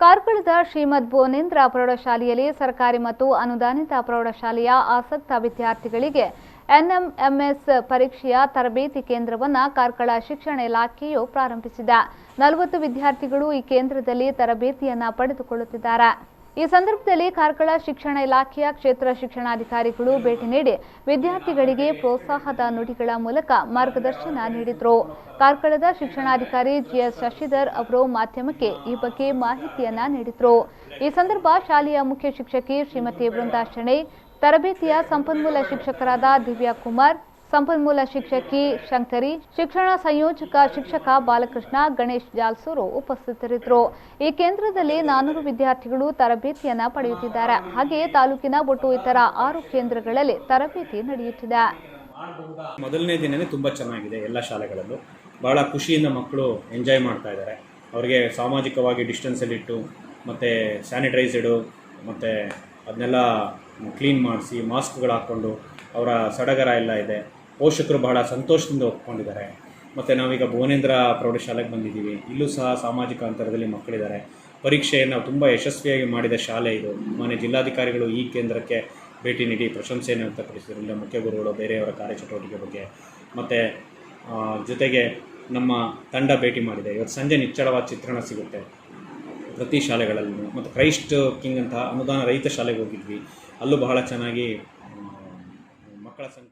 ಕಾರ್ಕಳದ ಶ್ರೀಮದ್ ಭುವನೇಂದ್ರ ಪ್ರೌಢಶಾಲೆಯಲ್ಲಿ ಸರ್ಕಾರಿ ಮತ್ತು ಅನುದಾನಿತ ಪ್ರೌಢಶಾಲೆಯ ಆಸಕ್ತ ವಿದ್ಯಾರ್ಥಿಗಳಿಗೆ ಎನ್ಎಂಎಂಎಸ್ ಪರೀಕ್ಷೆಯ ತರಬೇತಿ ಕೇಂದ್ರವನ್ನು ಕಾರ್ಕಳ ಶಿಕ್ಷಣ ಇಲಾಖೆಯು ಪ್ರಾರಂಭಿಸಿದೆ. 40 ವಿದ್ಯಾರ್ಥಿಗಳು ಈ ಕೇಂದ್ರದಲ್ಲಿ ತರಬೇತಿಯನ್ನು ಪಡೆದುಕೊಳ್ಳುತ್ತಿದ್ದಾರೆ. ಈ ಸಂದರ್ಭದಲ್ಲಿ ಕಾರ್ಕಳ ಶಿಕ್ಷಣ ಇಲಾಖೆಯ ಕ್ಷೇತ್ರ ಶಿಕ್ಷಣಾಧಿಕಾರಿಗಳು ಭೇಟಿ ನೀಡಿ ವಿದ್ಯಾರ್ಥಿಗಳಿಗೆ ಪ್ರೋತ್ಸಾಹದ ನುಡಿಗಳ ಮೂಲಕ ಮಾರ್ಗದರ್ಶನ ನೀಡಿದರು. ಕಾರ್ಕಳದ ಶಿಕ್ಷಣಾಧಿಕಾರಿ ಜಿಎಸ್ ಶಶಿಧರ್ ಅವರು ಮಾಧ್ಯಮಕ್ಕೆ ಈ ಬಗ್ಗೆ ಮಾಹಿತಿಯನ್ನ ನೀಡಿದರು. ಈ ಸಂದರ್ಭ ಶಾಲೆಯ ಮುಖ್ಯ ಶಿಕ್ಷಕಿ ಶ್ರೀಮತಿ ವೃಂದಾ ಶೆಣೈ, ತರಬೇತಿಯ ಸಂಪನ್ಮೂಲ ಶಿಕ್ಷಕರಾದ ದಿವ್ಯಾ ಕುಮಾರ್, ಸಂಪನ್ಮೂಲ ಶಿಕ್ಷಕಿ ಶಂಕರಿ, ಶಿಕ್ಷಣ ಸಂಯೋಜಕ ಶಿಕ್ಷಕ ಬಾಲಕೃಷ್ಣ, ಗಣೇಶ್ ಜಾಲ್ಸೂರು ಉಪಸ್ಥಿತರಿದ್ದರು. ಈ ಕೇಂದ್ರದಲ್ಲಿ 400 ವಿದ್ಯಾರ್ಥಿಗಳು ತರಬೇತಿಯನ್ನ ಪಡೆಯುತ್ತಿದ್ದಾರೆ. ಹಾಗೆಯೇ ತಾಲೂಕಿನ ಒಟ್ಟು ಇತರ 6 ಕೇಂದ್ರಗಳಲ್ಲಿ ತರಬೇತಿ ನಡೆಯುತ್ತಿದೆ. ಮೊದಲನೇ ದಿನನೇ ತುಂಬ ಚೆನ್ನಾಗಿದೆ. ಎಲ್ಲ ಶಾಲೆಗಳಲ್ಲೂ ಬಹಳ ಖುಷಿಯಿಂದ ಮಕ್ಕಳು ಎಂಜಾಯ್ ಮಾಡ್ತಾ ಇದ್ದಾರೆ. ಅವರಿಗೆ ಸಾಮಾಜಿಕವಾಗಿ ಡಿಸ್ಟೆನ್ಸಲ್ಲಿಟ್ಟು ಮತ್ತು ಸ್ಯಾನಿಟೈಸಡು ಮತ್ತು ಅದನ್ನೆಲ್ಲ ಕ್ಲೀನ್ ಮಾಡಿಸಿ ಮಾಸ್ಕ್ಗಳು ಹಾಕ್ಕೊಂಡು ಅವರ ಸಡಗರ ಎಲ್ಲ ಇದೆ. ಪೋಷಕರು ಬಹಳ ಸಂತೋಷದಿಂದ ಒಪ್ಕೊಂಡಿದ್ದಾರೆ. ಮತ್ತು ನಾವೀಗ ಭುವನೇಂದ್ರ ಪ್ರೌಢಶಾಲೆಗೆ ಬಂದಿದ್ದೀವಿ. ಇಲ್ಲೂ ಸಹ ಸಾಮಾಜಿಕ ಅಂತರದಲ್ಲಿ ಮಕ್ಕಳಿದ್ದಾರೆ. ಪರೀಕ್ಷೆಯನ್ನು ತುಂಬ ಯಶಸ್ವಿಯಾಗಿ ಮಾಡಿದ ಶಾಲೆ ಇದು. ಮಾನ್ಯ ಜಿಲ್ಲಾಧಿಕಾರಿಗಳು ಈ ಕೇಂದ್ರಕ್ಕೆ ಭೇಟಿ ನೀಡಿ ಪ್ರಶಂಸೆಯನ್ನು ವ್ಯಕ್ತಪಡಿಸಿದರು. ಇಲ್ಲ ಮುಖ್ಯ ಗುರುಗಳು ಬೇರೆಯವರ ಕಾರ್ಯಚಟುವಟಿಕೆ ಬಗ್ಗೆ ಮತ್ತು ಜೊತೆಗೆ ನಮ್ಮ ತಂಡ ಭೇಟಿ ಮಾಡಿದೆ. ಇವತ್ತು ಸಂಜೆ ನಿಚ್ಚಳವಾದ ಚಿತ್ರಣ ಸಿಗುತ್ತೆ ಪ್ರತಿ ಶಾಲೆಗಳಲ್ಲೂ. ಮತ್ತು ಕ್ರೈಸ್ಟ್ ಕಿಂಗ್ ಅಂತ ಅನುದಾನ ರಹಿತ ಶಾಲೆಗೆ ಹೋಗಿದ್ವಿ. ಅಲ್ಲೂ ಬಹಳ ಚೆನ್ನಾಗಿ ಮಕ್ಕಳ ಸಂಖ್ಯೆ